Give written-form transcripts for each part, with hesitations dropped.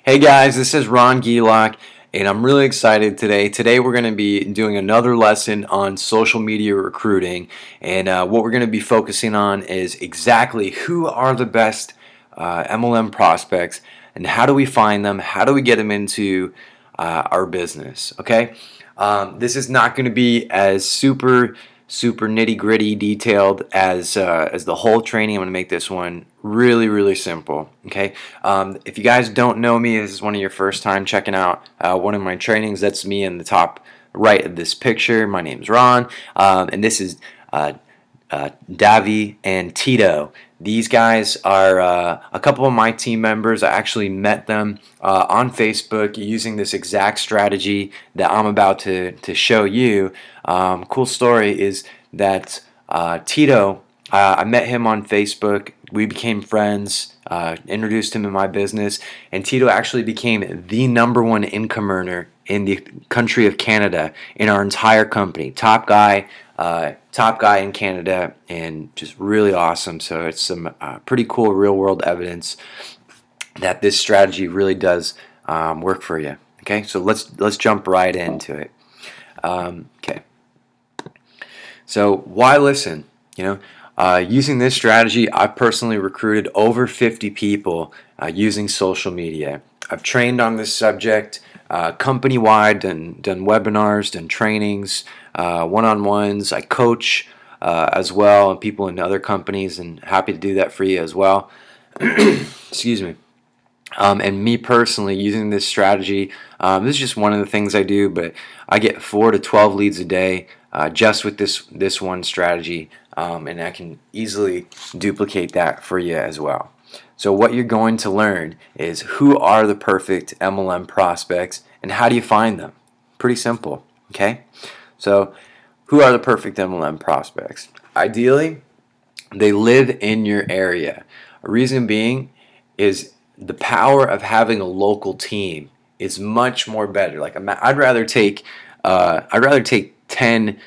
Hey guys, this is Ron Gielak, and I'm really excited today. Today we're going to be doing another lesson on social media recruiting, and what we're going to be focusing on is exactly who are the best MLM prospects, and how do we find them, how do we get them into our business, okay? This is not going to be as super nitty-gritty detailed as the whole training. I'm going to make this one really simple, okay? If you guys don't know me, this is one of your first time checking out one of my trainings, that's me in the top right of this picture. My name's Ron, and this is Davi and Tito. These guys are a couple of my team members. I actually met them on Facebook using this exact strategy that I'm about to show you. Cool story is that Tito, I met him on Facebook. We became friends, introduced him in my business, and Tito actually became the #1 income earner in the country of Canada in our entire company. Top guy in Canada, and just really awesome. So it's some pretty cool real-world evidence that this strategy really does work for you. Okay, so let's jump right into it. Okay. So why listen? Using this strategy, I've personally recruited over 50 people using social media. I've trained on this subject company-wide, done webinars, done trainings, one-on-ones. I coach as well, and people in other companies, and happy to do that for you as well. Excuse me. And me personally, using this strategy, this is just one of the things I do, but I get 4 to 12 leads a day just with this one strategy, and I can easily duplicate that for you as well. So what you're going to learn is who are the perfect MLM prospects and how do you find them? Pretty simple, okay? So who are the perfect MLM prospects? Ideally, they live in your area. A reason being is the power of having a local team is much more better. Like I'd rather take 10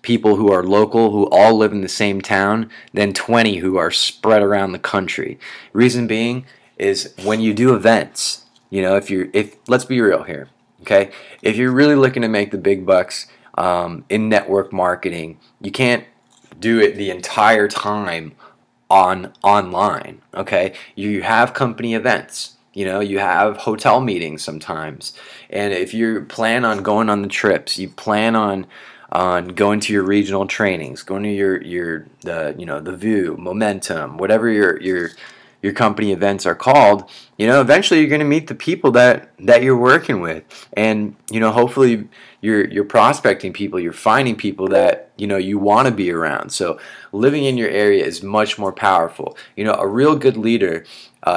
people who are local, who all live in the same town, than 20 who are spread around the country. Reason being is when you do events, if let's be real here, okay? If you're really looking to make the big bucks in network marketing, you can't do it the entire time online, okay? You have company events, you have hotel meetings sometimes, and if you plan on going on the trips, you plan on going to your regional trainings, going to the View, Momentum, whatever your company events are called, eventually you're going to meet the people that you're working with, and hopefully you're prospecting people, you're finding people that you want to be around. So living in your area is much more powerful. A real good leader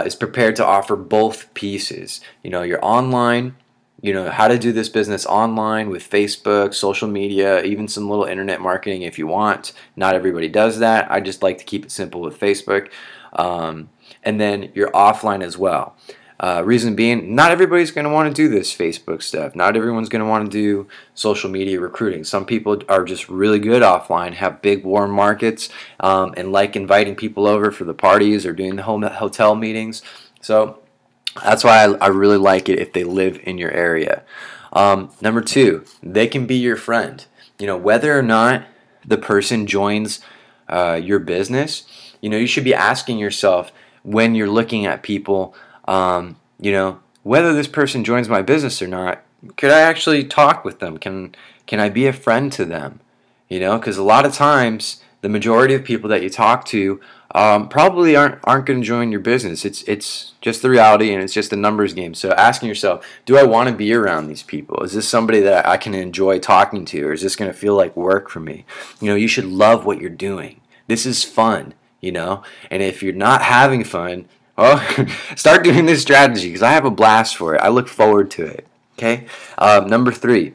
is prepared to offer both pieces. Your online, how to do this business online with Facebook, social media, even some little internet marketing if you want. Not everybody does that. I just like to keep it simple with Facebook. And then your offline as well. Reason being, not everybody's going to want to do this Facebook stuff. Not everyone's going to want to do social media recruiting. Some people are just really good offline, have big warm markets, and like inviting people over for the parties or doing the hotel meetings. So that's why I really like it if they live in your area. Number 2, they can be your friend. Whether or not the person joins your business, you should be asking yourself when you're looking at people, whether this person joins my business or not, could I actually talk with them? Can I be a friend to them? Because a lot of times the majority of people that you talk to probably aren't going to join your business. It's just the reality, and it's just a numbers game. So asking yourself, do I want to be around these people? Is this somebody that I can enjoy talking to, or is this going to feel like work for me? You should love what you're doing. This is fun, and if you're not having fun, well, start doing this strategy, because I have a blast for it. I look forward to it. Okay. Number 3,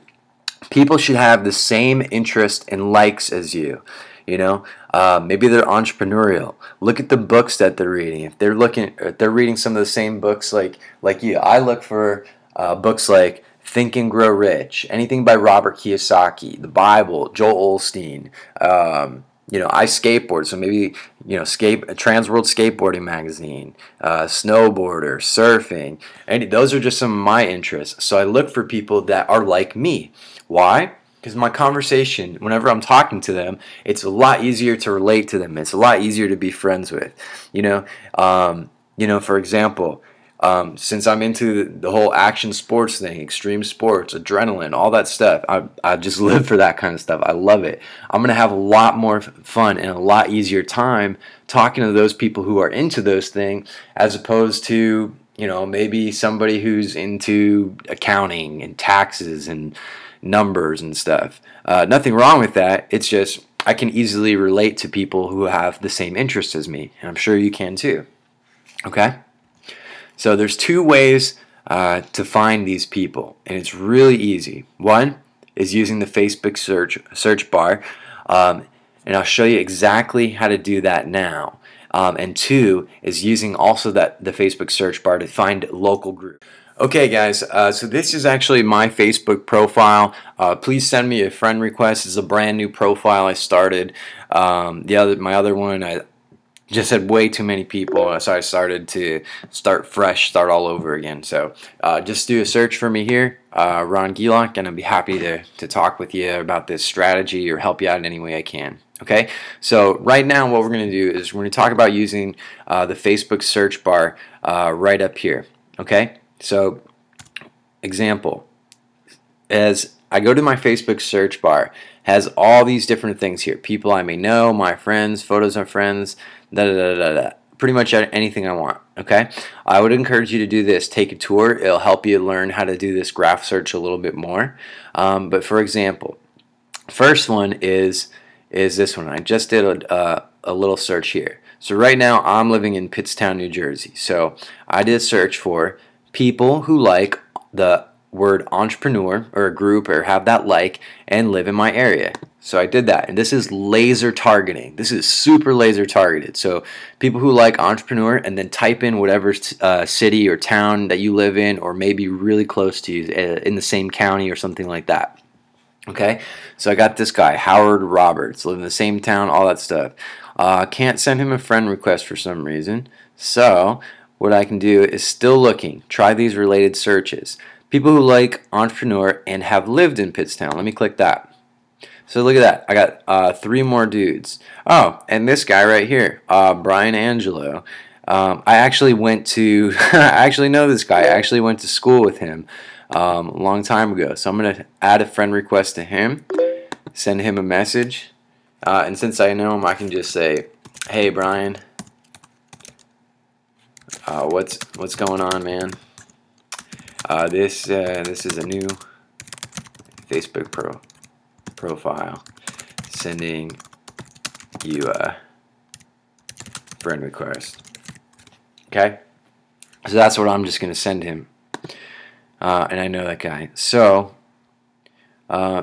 people should have the same interest and likes as you. Maybe they're entrepreneurial. Look at the books that they're reading. If they're reading some of the same books like you, I look for books like Think and Grow Rich, anything by Robert Kiyosaki, the Bible, Joel Osteen, I skateboard, so maybe, Trans World Skateboarding Magazine, snowboarder, surfing, and those are just some of my interests. So I look for people that are like me. Why? Because my conversation, whenever I'm talking to them, it's a lot easier to relate to them. It's a lot easier to be friends with. For example, since I'm into the whole action sports thing, extreme sports, adrenaline, all that stuff, I just live for that kind of stuff. I love it. I'm going to have a lot more fun and a lot easier time talking to those people who are into those things as opposed to, maybe somebody who's into accounting and taxes and numbers and stuff. Nothing wrong with that. It's just I can easily relate to people who have the same interests as me, and I'm sure you can too. Okay? So there's two ways to find these people, and it's really easy. One is using the Facebook search bar, and I'll show you exactly how to do that now. And two is using also the Facebook search bar to find local groups. Okay, guys, so this is actually my Facebook profile. Please send me a friend request. It's a brand new profile I started. My other one, I just had way too many people, so I started to start all over again. So just do a search for me here, Ron Gielak, and I'll be happy to talk with you about this strategy or help you out in any way I can. Okay, so right now what we're going to do is we're going to talk about using the Facebook search bar right up here. Okay, so example, as I go to my Facebook search bar, has all these different things here. People I may know, my friends, photos of friends, pretty much anything I want. Okay, I would encourage you to do this. Take a tour. It'll help you learn how to do this graph search a little bit more. But for example, first one is this one. I just did a little search here. So right now I'm living in Pittstown, New Jersey. So I did a search for people who like the word entrepreneur or a group or have that like and live in my area. So I did that, and this is laser targeting. This is super laser targeted. So people who like entrepreneur, and then type in whatever city or town that you live in, or maybe really close to you in the same county or something like that. Okay, so I got this guy, Howard Roberts, live in the same town, all that stuff. Can't send him a friend request for some reason. So what I can do is still looking. Try these related searches. People who like entrepreneur and have lived in Pittstown. Let me click that. So look at that. I got 3 more dudes. Oh, and this guy right here, Brian Angelo. I actually went to, I actually know this guy. I actually went to school with him a long time ago. So I'm going to add a friend request to him, send him a message. And since I know him, I can just say, hey, Brian, what's going on, man? This is a new Facebook profile, sending you a friend request. Okay, so that's what I'm just going to send him, and I know that guy. So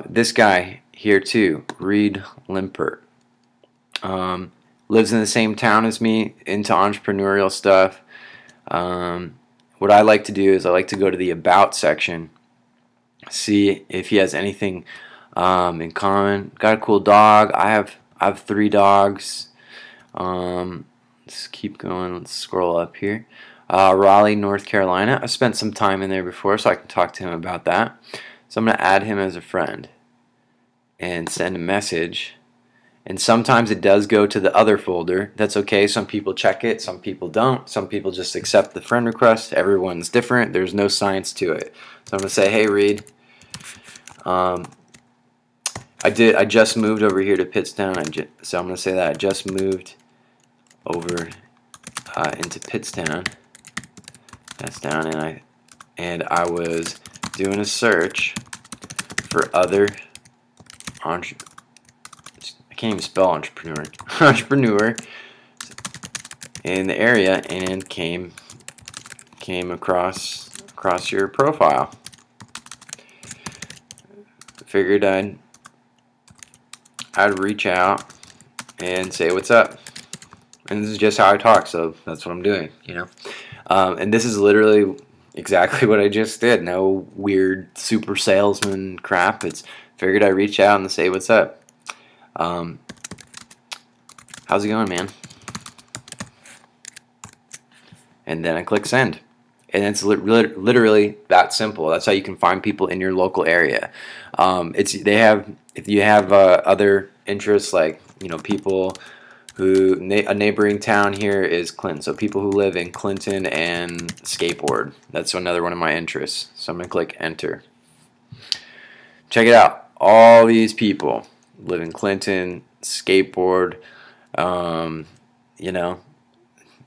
this guy here too, Reed Limpert, lives in the same town as me, into entrepreneurial stuff. What I like to do is I like to go to the About section, see if he has anything in common. Got a cool dog. I have 3 dogs. Let's keep going. Let's scroll up here. Raleigh, North Carolina. I've spent some time in there before, so I can talk to him about that. So I'm going to add him as a friend and send a message. And sometimes it does go to the other folder. That's okay. Some people check it, some people don't. Some people just accept the friend request. Everyone's different. There's no science to it. So I'm going to say, hey, Reed. I just moved over here to Pittstown. So I'm going to say that I just moved over into Pittstown. That's down, and I was doing a search for other I can't even spell entrepreneur. Entrepreneur in the area, and came across your profile. Figured I'd reach out and say what's up. And this is just how I talk, so that's what I'm doing, you know. And this is literally exactly what I just did. No weird super salesman crap. It's figured I'd reach out and say what's up. how's it going, man? And then I click send. And it's literally that simple. That's how you can find people in your local area. If you have other interests, like, you know, people who a neighboring town here is Clinton, so people who live in Clinton and skateboard. That's another one of my interests. So I'm gonna click enter. Check it out. All these people live in Clinton, skateboard. You know,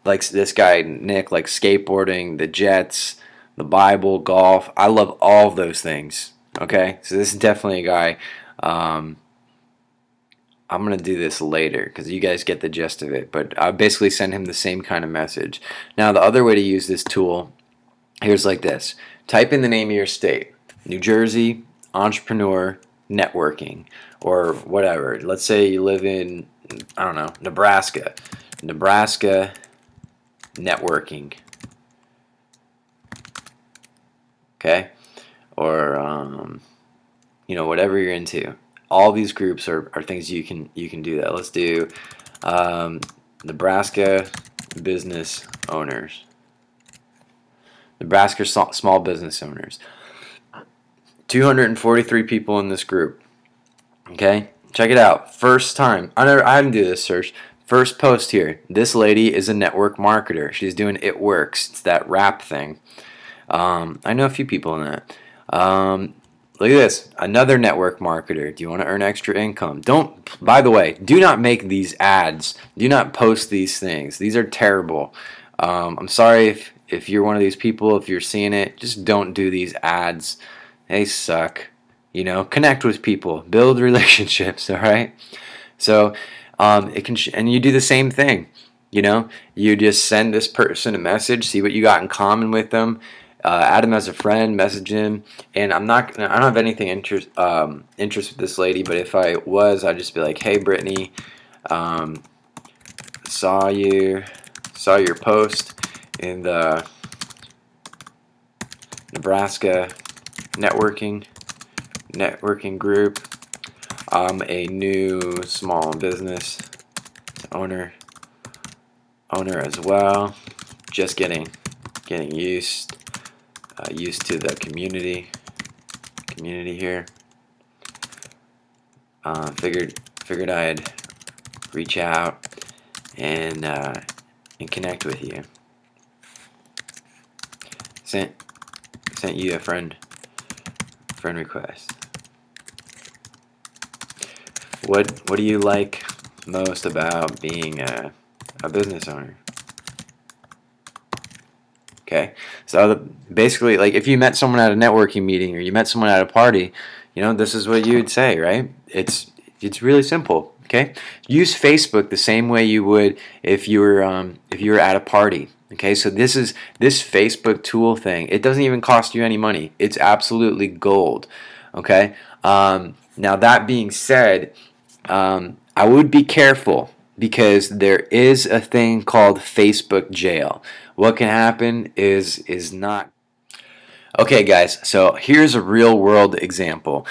like this guy Nick, like skateboarding, the Jets, the Bible, golf. I love all of those things. Okay, so this is definitely a guy. I'm gonna do this later because you guys get the gist of it. But I basically send him the same kind of message. Now the other way to use this tool, here's like this: type in the name of your state, New Jersey, entrepreneur, networking, or whatever. Let's say you live in, I don't know, Nebraska. Nebraska networking. Okay? Or you know, whatever you're into. All these groups are things you can do that. Let's do Nebraska business owners. Nebraska small business owners. 243 people in this group. Okay? Check it out. First time. I didn't do this search. First post here. This lady is a network marketer. She's doing It Works. It's that rap thing. I know a few people in that. Look at this. Another network marketer. Do you want to earn extra income? By the way, do not make these ads. Do not post these things. These are terrible. I'm sorry if you're one of these people, if you're seeing it, just don't do these ads. They suck. You know, connect with people, build relationships, all right? So, and you do the same thing. You know, you just send this person a message, see what you got in common with them, add him as a friend, message him. And I don't have anything interest with this lady, but if I was, I'd just be like, hey, Brittany, saw your post in the Nebraska networking group. I'm a new small business owner as well. Just getting used to the community here. Figured I'd reach out and connect with you. Sent you a friend request. What do you like most about being a business owner? Okay, so basically, like, if you met someone at a networking meeting or you met someone at a party, you know, this is what you would say, right? It's really simple. Okay, use Facebook the same way you would if you were at a party. Okay, so this Facebook tool thing. It doesn't even cost you any money. It's absolutely gold. Okay. Now that being said, I would be careful because there is a thing called Facebook jail. What can happen is not. Okay, guys, so here's a real world example.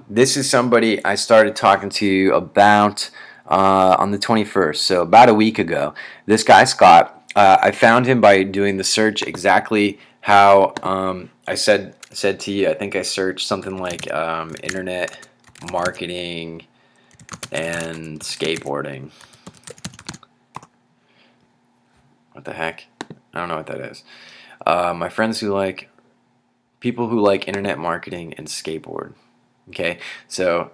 This is somebody I started talking to about on the 21st, so about a week ago. This guy, Scott, I found him by doing the search exactly how I said to you. I think I searched something like internet marketing and skateboarding. What the heck? I don't know what that is. My friends people who like internet marketing and skateboard. Okay, so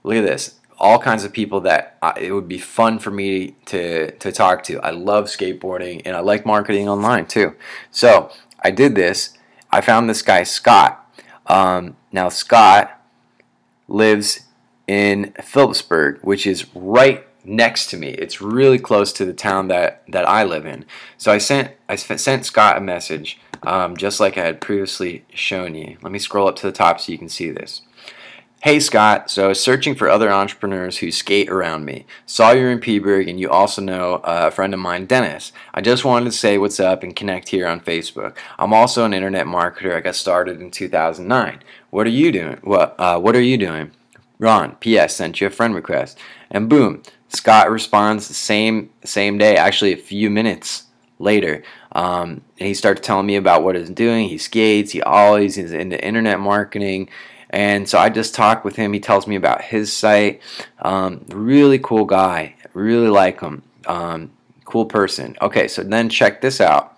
look at this. All kinds of people that it would be fun for me to talk to. I love skateboarding and I like marketing online too. So I did this. I found this guy, Scott. Now Scott lives in Phillipsburg, which is right next to me. It's really close to the town that I live in. So I sent Scott a message, just like I had previously shown you. Let me scroll up to the top so you can see this. Hey Scott, so I was searching for other entrepreneurs who skate around me. Saw you're in Peaburg and you also know a friend of mine, Dennis. I just wanted to say what's up and connect here on Facebook. I'm also an internet marketer. I got started in 2009. What are you doing? What are you doing? Ron, P.S. sent you a friend request. And boom, Scott responds the same day, actually a few minutes later. And he started telling me about what he's doing. He skates. He always is into internet marketing. And so I just talked with him. He tells me about his site. Really cool guy. Really like him. Cool person. Okay, so then check this out.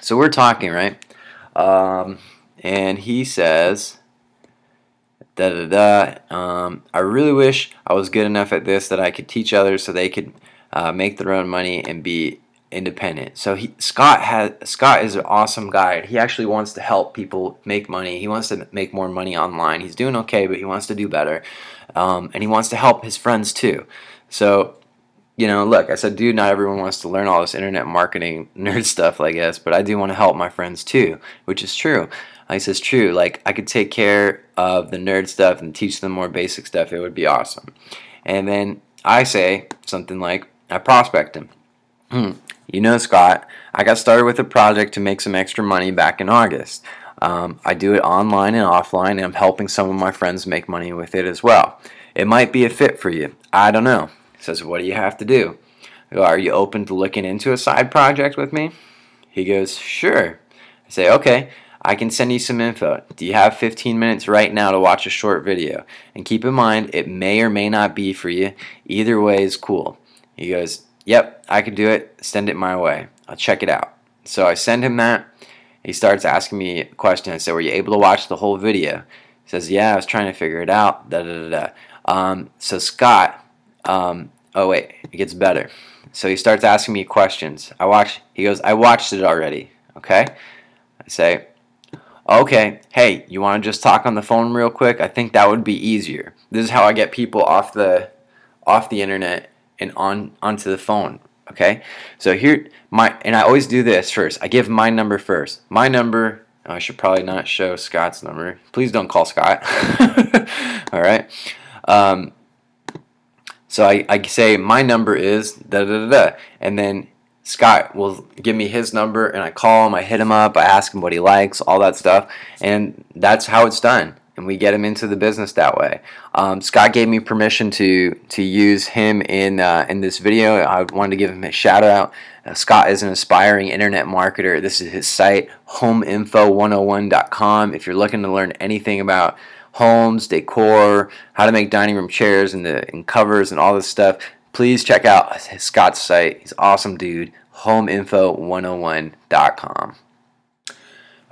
So we're talking, right? And he says, da da da. I really wish I was good enough at this that I could teach others so they could make their own money and be independent. So Scott is an awesome guy. He actually wants to help people make money. He wants to make more money online. He's doing okay, but he wants to do better, and he wants to help his friends too. So, look, I said, dude, not everyone wants to learn all this internet marketing nerd stuff, I guess, but I do want to help my friends too, which is true. He says, true, like I could take care of the nerd stuff and teach them more basic stuff. It would be awesome. And then I say something like, I prospect him. Scott, I got started with a project to make some extra money back in August. I do it online and offline, and I'm helping some of my friends make money with it as well. It might be a fit for you. I don't know. He says, what do you have to do? I go, are you open to looking into a side project with me? He goes, sure. I say, okay, I can send you some info. Do you have 15 minutes right now to watch a short video? And keep in mind, it may or may not be for you. Either way is cool. He goes, yep, I could do it. Send it my way. I'll check it out. So I send him that. He starts asking me a question. I said, were you able to watch the whole video? He says, yeah, I was trying to figure it out. Da, da, da, da. So Scott, oh wait, it gets better. So he starts asking me questions. He goes, I watched it already. Okay? I say, okay, hey, you want to just talk on the phone real quick? I think that would be easier. This is how I get people off the internet and onto the phone. Okay, so and I always do this first. I give my number first. My number. Oh, I should probably not show Scott's number. Please don't call Scott. All right. So I say my number is da da da da, and then Scott will give me his number, and I call him. I hit him up. I ask him what he likes, all that stuff, and that's how it's done. And we get him into the business that way. Scott gave me permission to use him in this video. I wanted to give him a shout out. Scott is an aspiring internet marketer. This is his site, homeinfo101.com. If you're looking to learn anything about homes, decor, how to make dining room chairs and covers and all this stuff, please check out Scott's site. He's an awesome dude. homeinfo101.com.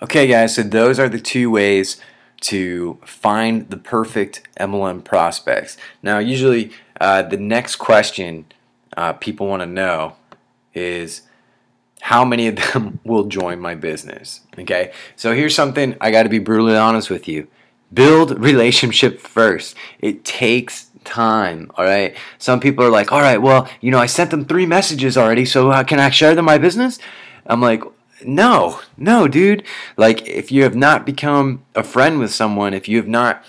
Okay, guys, so those are the two ways to find the perfect MLM prospects. Now, usually the next question people want to know is how many of them will join my business. Okay, so here's something I got to be brutally honest with you. Build relationship first. It takes time. All right, some people are like, all right, well, I sent them 3 messages already, so can I share them my business? I'm like, no, dude. Like, if you have not become a friend with someone, if you have not,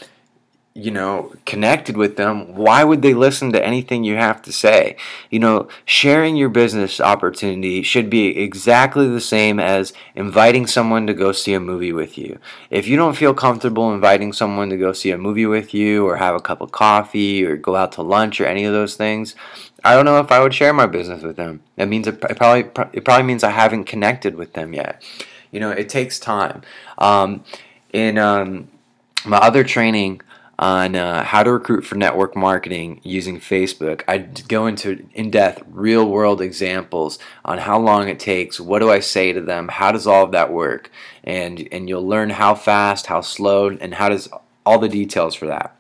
connected with them, why would they listen to anything you have to say? Sharing your business opportunity should be exactly the same as inviting someone to go see a movie with you. If you don't feel comfortable inviting someone to go see a movie with you, or have a cup of coffee, or go out to lunch, or any of those things, I don't know if I would share my business with them. That means it probably means I haven't connected with them yet. It takes time. In my other training on how to recruit for network marketing using Facebook, I go into in-depth real-world examples on how long it takes, what do I say to them, how does all of that work, and you'll learn how fast, how slow, and how does all the details for that.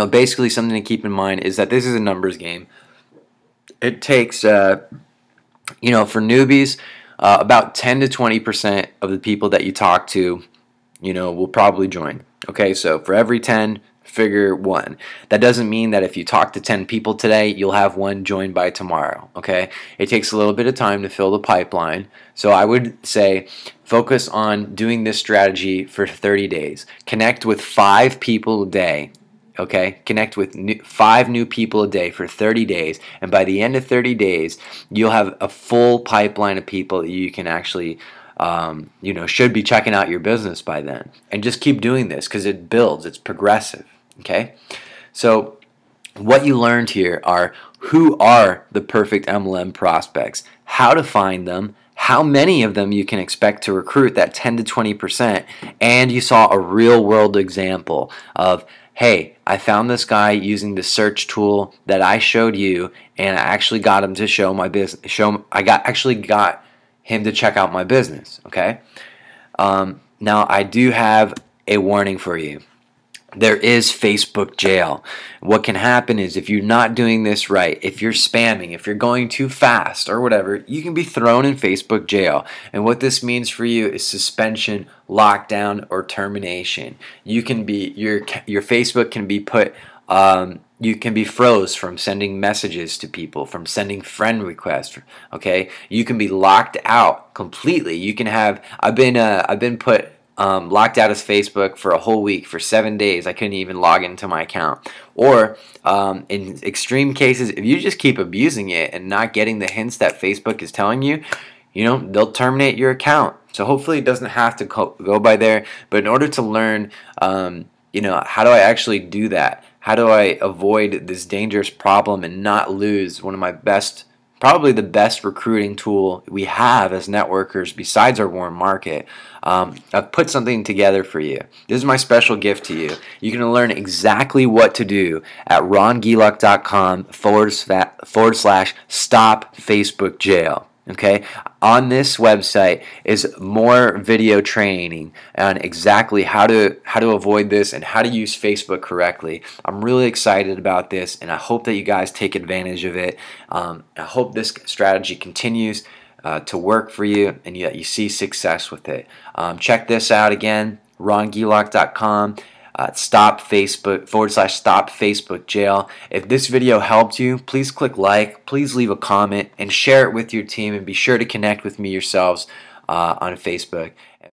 Basically something to keep in mind is that this is a numbers game. It takes, for newbies, about 10 to 20% of the people that you talk to, will probably join. Okay, so for every 10, figure 1. That doesn't mean that if you talk to 10 people today, you'll have 1 join by tomorrow. Okay, it takes a little bit of time to fill the pipeline. So I would say focus on doing this strategy for 30 days. Connect with 5 people a day. Okay, connect with 5 new people a day for 30 days, and by the end of 30 days, you'll have a full pipeline of people that you can actually, should be checking out your business by then. And just keep doing this because it builds, it's progressive. Okay, So what you learned here are who are the perfect MLM prospects, how to find them, how many of them you can expect to recruit, that 10 to 20%, and you saw a real world example of, hey, I found this guy using the search tool that I showed you, and I actually got him to show my business. Actually got him to check out my business. Okay. Now I do have a warning for you. There is Facebook jail. What can happen is if you're not doing this right, if you're spamming, if you're going too fast or whatever, you can be thrown in Facebook jail. And what this means for you is suspension, lockdown, or termination. You can be your Facebook can be put you can be froze from sending messages to people, from sending friend requests. Okay, you can be locked out completely. You can have I've been put locked out of Facebook for a whole week, for 7 days. I couldn't even log into my account. Or in extreme cases, if you just keep abusing it and not getting the hints that Facebook is telling you, they'll terminate your account. So hopefully it doesn't have to go by there. But in order to learn, how do I actually do that? How do I avoid this dangerous problem and not lose one of my best, probably the best recruiting tool we have as networkers besides our warm market? I've put something together for you. This is my special gift to you. You can learn exactly what to do at rongeluck.com/stop Facebook jail. Okay, on this website is more video training on exactly how to avoid this and how to use Facebook correctly. I'm really excited about this, and I hope that you guys take advantage of it. I hope this strategy continues to work for you, and that you see success with it. Check this out again, rongeluck.com. Stop Facebook /stop Facebook jail. If this video helped you, please click like, please leave a comment, and share it with your team, and be sure to connect with me yourselves on Facebook.